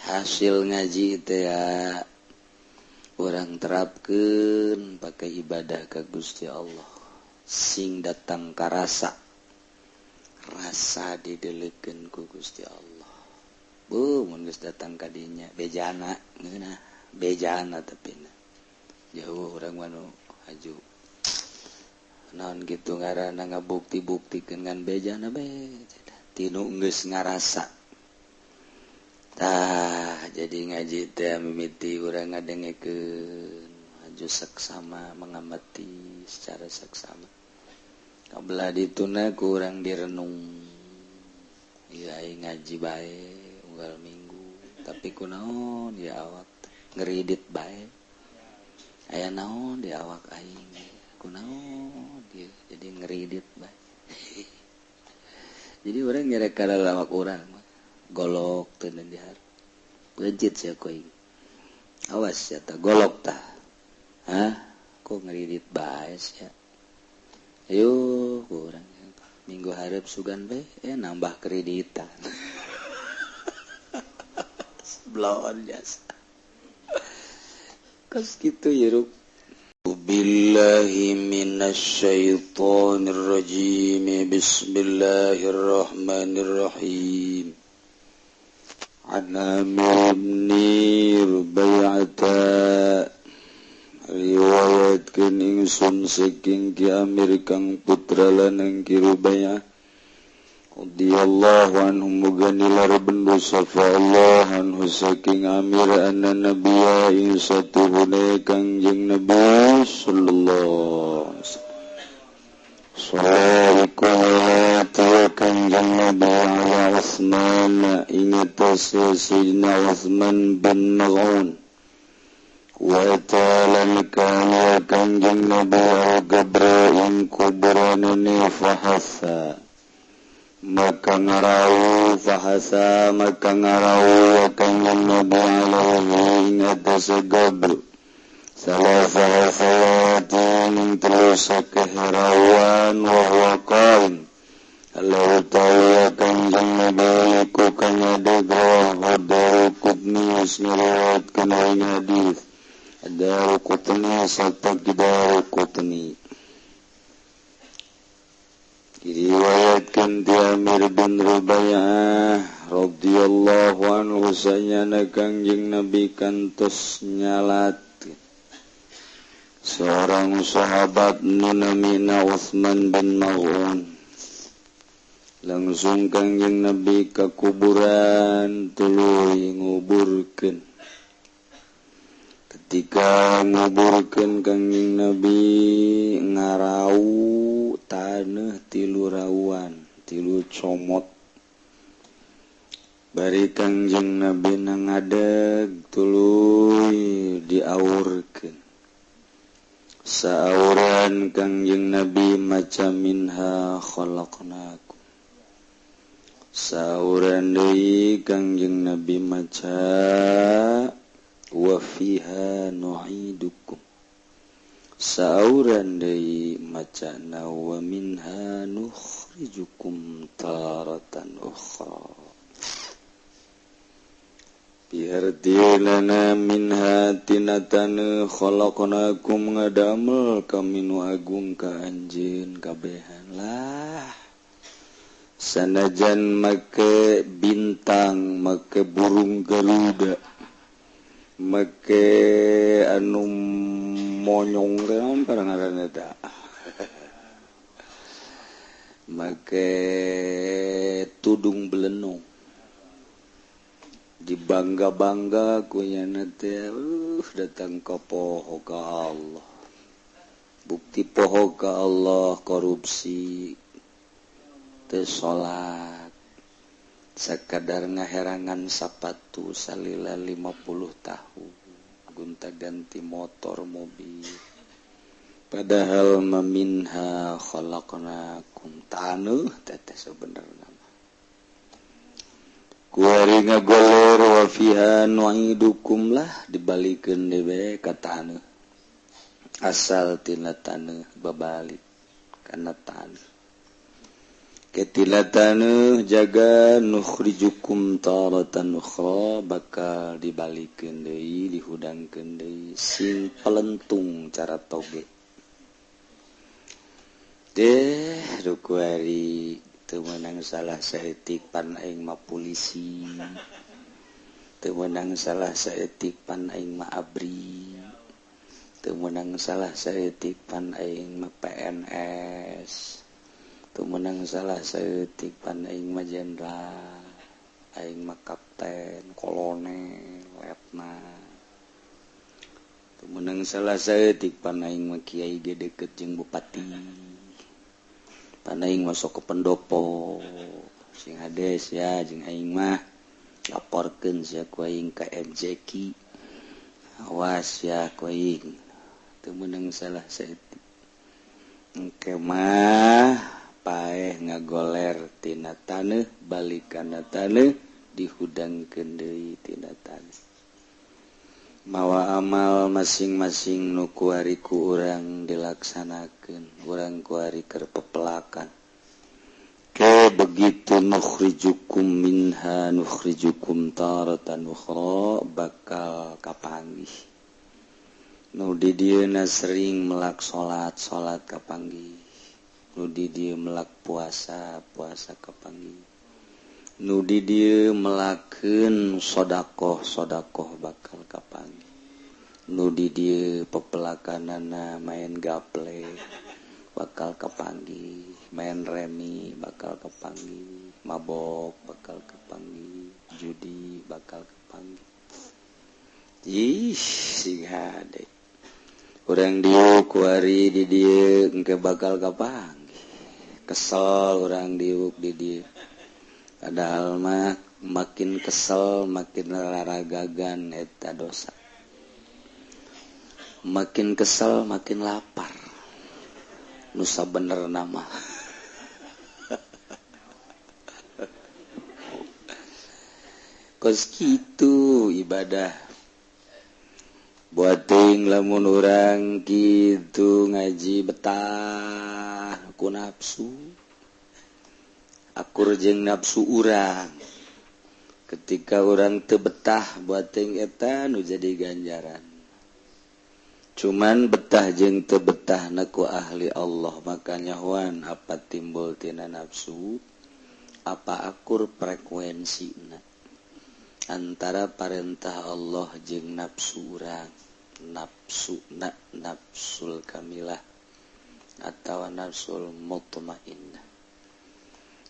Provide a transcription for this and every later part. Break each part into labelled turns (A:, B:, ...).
A: hasil ngaji teh ya orang terapkeun pakai ibadah ka Gusti Allah sing datang ka rasa didelekeun ku Gusti Allah. Mun geus datang ka dinya bejana ngeunah bejana tapi jauh urang mah nu haju naon kitu ngaranna ngabukti-buktikeun ngan bejana bae tinu geus ngarasa. Tah jadi ngaji teh mimiti urang ngadengekeun haju saksama mengamati secara saksama. Kabelah dituna ku urang direnung. Ieu aing ngaji bae unggal minggu, tapi kunaon ya awak ngeridit bae. Aya naon di awak aing? Kunaon dia jadi ngeridit bae. Jadi urang nyerek ka awak urang golok teu dihar. Legit sia koing. Awas ya tah golok tah. Hah? Kok ngeridit bae sia. Ayo urang minggu hareup sugan bae nambah kreditan. Sebelawan jasa. Kas kitu ya Ruk. Billahi minasyaitonir rajim. Bismillahirrahmanirrahim. An Amir bin Rubaiyata riwayatkeun ingsun saking Ki Amir kang putra lanang Ki Rubaiyah radhiyallahu anhu muga nilar bendu safa Allah anhu saking Amir anna nabiyya ing satuhune kangjeng Nabi sallallahu alaihi wasallam sallallahu kanjeng Nabi ala Utsman ingat Sayyidina Utsman bin Maz'un wa ta'ala kana kanjeng Nabi al-Gabra in kuburanani fahasa maka ngarau kanjeng Nabi alaihi ingat Gabra salah salatin terus keherawan wa huwa qaim Allah ta'ala kanjeng Nabi ku kanyada gawah hadar kutni isnirat kena hadis hadar kutni serta kidar kutni diriwayatkan di Amir bin Rubaiyah radhiyallahu anhu sanyana kanjeng Nabi kantos nyalat seorang sahabat namina Utsman bin Maz'un langsung kanjeng Nabi ka kuburan tuluy nguburkeun. Ketika nguburkeun kanjeng Nabi ngarau taneuh tilu rauan, tilu comot. Bari kanjeng Nabi nangadeg tuluy diaurkeun. Saauran kanjeng Nabi maca minha khalaqnakum. Sauran deui kanjeng Nabi maca wa fiha nu'idukum. Sauran deui maca wa minha nukhrijukum taratan ukhra. Biardilana minha tinatana khalaqnakum ngadamel kami nu agung ka anjeun kabehan lah. Sanajan make bintang, make burung garuda, make anu monyong naon parangaranna teh. Make tudung belenung. Dibangga-bangga kunyana teh datang ka poho ka Allah. Bukti poho ka Allah korupsi. Salat sekadar ngaherangan sapatu salila 50 tahun gunta ganti motor mobil padahal maminha khalaqnakum taneuh teteh sebenarnya kuari ngagoler wa fiha nu'idukum lah dibalikeun dewe ka taneuh asal tina taneuh babalik kana taneuh Ketilatan jaga nukhrijukum taratan ukhra bakal dibalikeun deui dihudangkeun deui sing pelentung cara toge. Ruku ari teu meunang salah saeutik pan aing mah polisi. Teu meunang salah saeutik pan aing mah abri. Teu meunang salah saeutik pan aing mah PNS. Teu meunang salah saeutik pan aing mah jenderal, aing mah kapten, kolonel, letnan. Teu meunang salah saeutik pan aing mah kiai ge deukeut jeung bupati. Pan aing mah sok ke pendopo. Sing hades ya jeung aing mah laporkeun sia ku aing ka MJQ. Awas ya ku aing. Teu meunang salah saeutik. Engke mah paeh ngagoler tina taneuh balikana taneuh dihudangkeun deui tina taneuh. Mawa amal masing-masing nu kuari ku urang dilaksanakeun, urang kuari keur pepelakan. Ke begitu nukhrijukum minha nukhrijukum taratan ukhra bakal kapanggih. Nu di dieuna sering melak salat kapanggih. Nu di dieu melak puasa kapanggih. Nu di dieu melakeun sedekah bakal kapanggih. Nu di dieu pepelakanana main gaple bakal kapanggih, main remi bakal kapanggih, mabok bakal kapanggih, judi bakal kapanggih. Ih, sing hade. Urang dieu kuari di dieu engke bakal kapanggih. Kesel orang diuk di dia. Padahal mah makin kesel makin laragagan eta dosa. Makin kesel makin lapar. Nusa bener nama. Kos kitu ibadah. Buat ting lamun urang kitu ngaji betah ku nafsu. Akur jeung nafsu urang. Ketika urang teu betah buat ting eta nu jadi ganjaran. Cuman betah jeung teu betah na ku ahli Allah makanya wan apa timbul tina nafsu apa akur frekuensina antara perintah Allah jeung nafsu urang. Nafsul kamilah atau nafsul mutmainnah.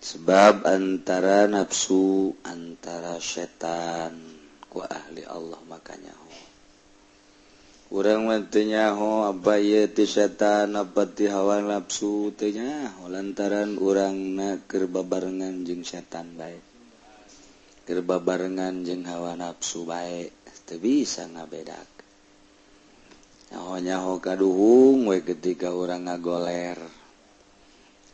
A: Sebab antara nafsu antara setan ku ahli Allah makanya urang mah teu nyaho apa ieu ti setan apa ti hawa nafsu teu nyaho lantaran urangna keur babarengan jeung setan bae. Keur babarengan jeung hawa nafsu bae teu bisa ngabedakeun. Nyaho-nyaho kaduhung we ketika urang ngagoler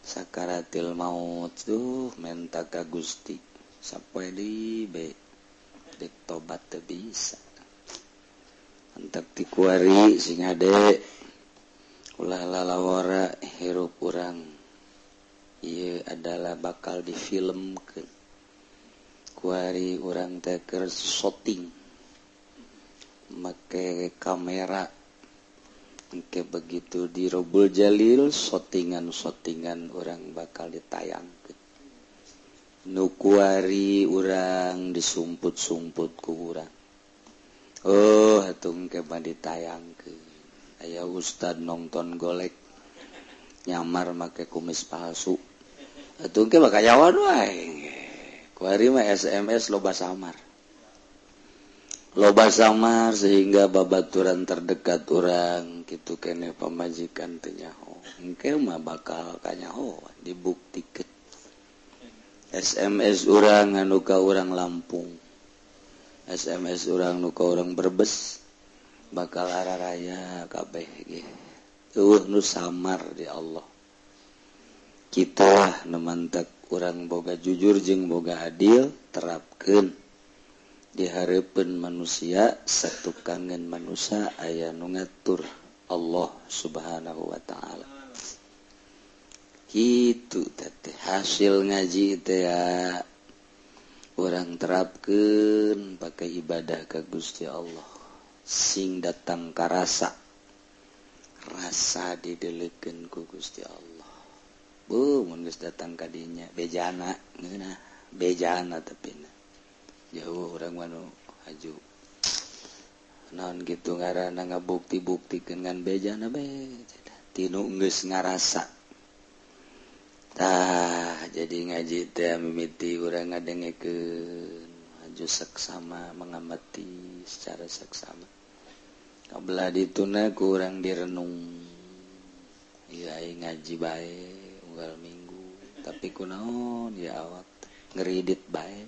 A: sakaratil maut tuh menta ka Gusti sapoe deui be dek tobat teu bisa. Antak ti kuari sing ade ulah lalawara hirup urang ieu adalah bakal difilmkeun. Kuari urang teh keur syuting make kamera. Engke begitu di Robul Jalil sotingan orang bakal ditayangkeun. Nu kuari urang disumput-sumput ku urang. Oh, atuh engke mah ditayangkeun. Aya ustad nongton golek nyamar make kumis palsu. Atuh engke mah kayawan wae. Kuari mah SMS loba samar. Loba samar sehingga babaturan terdekat orang kitu kene pamajikan teu nyaho. Engke mah bakal kanyaho dibuktikeun. SMS urang anu ka urang Lampung. SMS urang nu ka urang Brebes bakal araraya kabeh ge. Eueuh nu samar di Allah. Kita nu mantek urang boga jujur jeung boga adil terapkeun. Dihareupeun manusia satu kangen manusia aya nu ngatur Allah Subhanahu wa taala. itu hasil ngaji ya orang terapkan pakai ibadah ke Gusti Allah sing datang ka rasa didelikeun ku Gusti Allah mun geus datang ka dinya bejana ngeunah bejana tapi jauh orang manu haju naon kitu ngaranna ngabukti-buktikeun ngan bejana tinu geus ngarasa jadi ngaji teh mimiti urang ngadengekeun haju saksama mengamati secara saksama kabelah dituna ku urang direnung ieu aing ngaji bae unggal minggu tapi kunaon ya awak ngeridit bae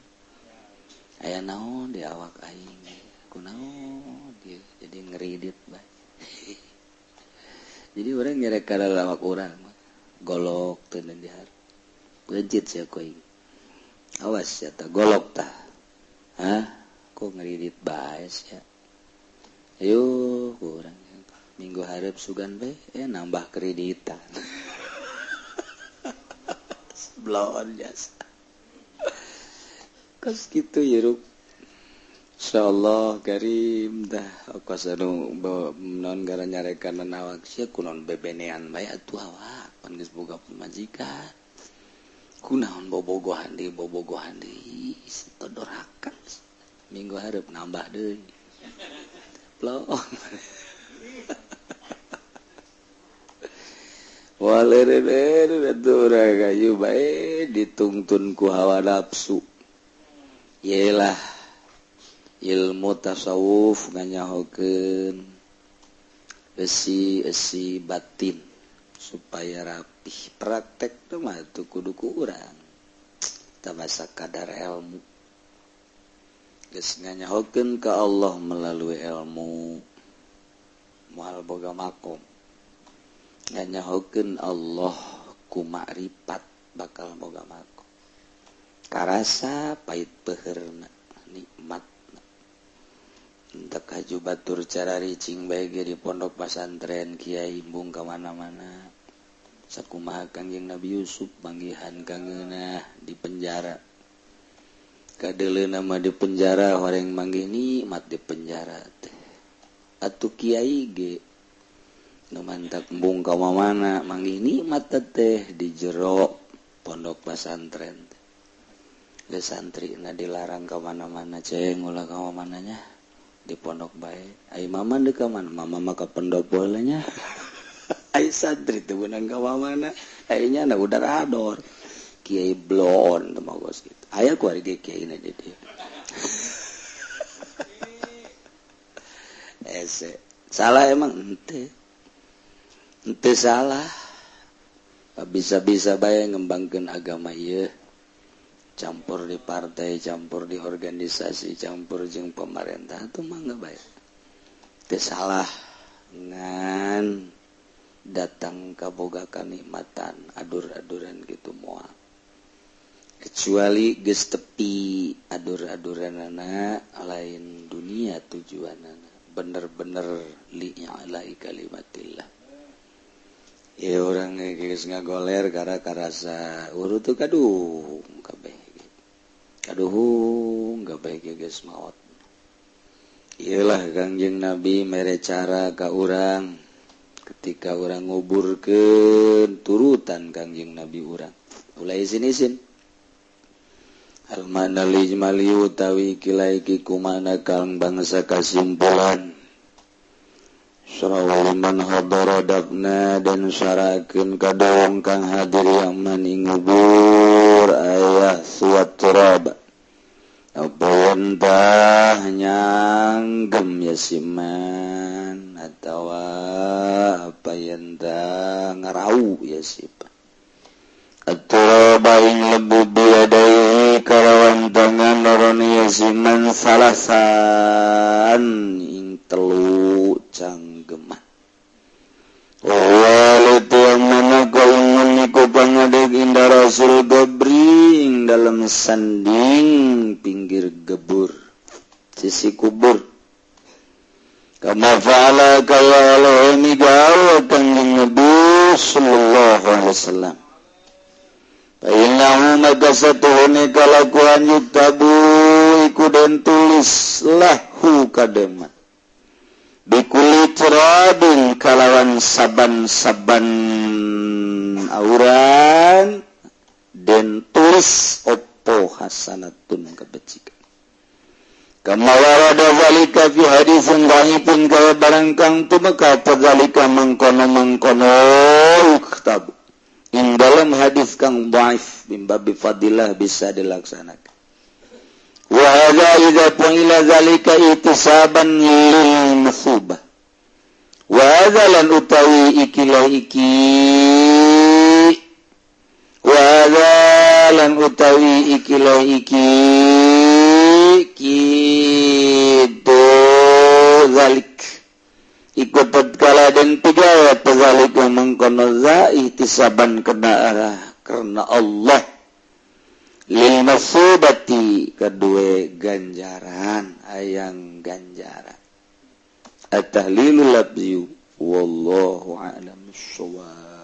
A: aya naon di awak aing kunaon dia jadi ngeridit bae jadi urang nyerek ka awak urang golok teu dihar lencit sia koing awas ya tah golok tah kok ngeridit bae sia ayo kurang minggu hareup sugan bae nambah kreditan sebelon jasa kos kitu ya ruk insyaallah karim dah kos anu non gara nyarekan awak sia kunaon bebenean bae atuh awak pan geus boga pamajikan kunaon bobogohan deui todoraka minggu hareup nambah deui plong walere atuh urang ayu bae ditungtun ku hawa nafsu yelah ilmu tasawuf nganyahokeun esi batin supaya rapih praktek tuh mah tuh kudu ku urang tamasa kadar ilmu geus nganyahokeun ka Allah melalui ilmu moal boga makom nganyahokeun Allah ku makrifat bakal boga makom karasa pait peheurna nikmat entek haju batur cara ricing bae ge di pondok pesantren kiai imbung ka mana-mana sakumaha Kangjeng Nabi Yusuf manggihan kangeunah di penjara kadeleuna mah di penjara horeng manggih nikmat di penjara teh atuh kiai ge nu mantak embung ka mana manggih nikmat teh di jero pondok pesantren teh ge santrina dilarang ka mana-mana ceng ulah ka mananya di pondok bae ai mama deuk ka mana mama mah ka pendopo heula nya ai santri teh beunang ka mana ai nya na udah rador kiai blon teh mogos kitu aya ku ari kiai na di dieu ese salah emang ente salah bisa-bisa bae ngembangkeun agama ieu campur di partai, campur di organisasi, campur jeung pemerintah itu mah nggak baik. Teu salah ngan datang kaboga kanikmatan adur-aduran gitu moal. Kecuali geus tepi adur-aduranana lain dunia tujuanana. Bener-bener li'ala'i kalimatillah. Ya orang geus ngagoler gara karasa urut tuh kaduh kabeh. Kaduh enggak baik geus maot. Iyalah Kangjeng Nabi mere cara ka urang ketika urang nguburkeun turutan Kangjeng Nabi urang. Ulah isin-isin. Al-mana lijmali utawi kilaiki kumana kang bangsa kasimpulan. Surawaman hadara dafna dan syarakeun kadong kang hadir yang mani ngubur ayah suat turab. Apa entah nyanggem yasiman atau apa entah ngarau yasipan. Atau baing lebu biadai kalawan tangan noroni yasiman salasan ing telu canggeman. Walit yang mana kau inguniku pangadeg indah Rasul Gabring dalam sanding pinggir gebur sisi kubur. Kama fa'ala kaya Allah ini gawa Kangjeng Nabi sallallahu alaihi wasallam. kalakuan yutabu iku den tulis lahu kadema bikuli turabin kalawan saban-saban auran den tulis opo hasanatun kebajikan kama warada zalika fi hadisin dhaifin kaya barang kang tumeka zalika mangkono uktabu in dalam hadis kang dhaif bimbabi fadilah bisa dilaksanakan wa hadza idza qila zalika itisaban lil masubah wa hadza lan utawi ikilah iki wa hadza lan utawi ikilah iki kitu zalik ikut tatkala dan tiga zalik mengkono za ihtisaban karena Allah lil masubati kedua ganjaran ayang ganjaran at-tahlilul labzi wallahu a'lam bissawab.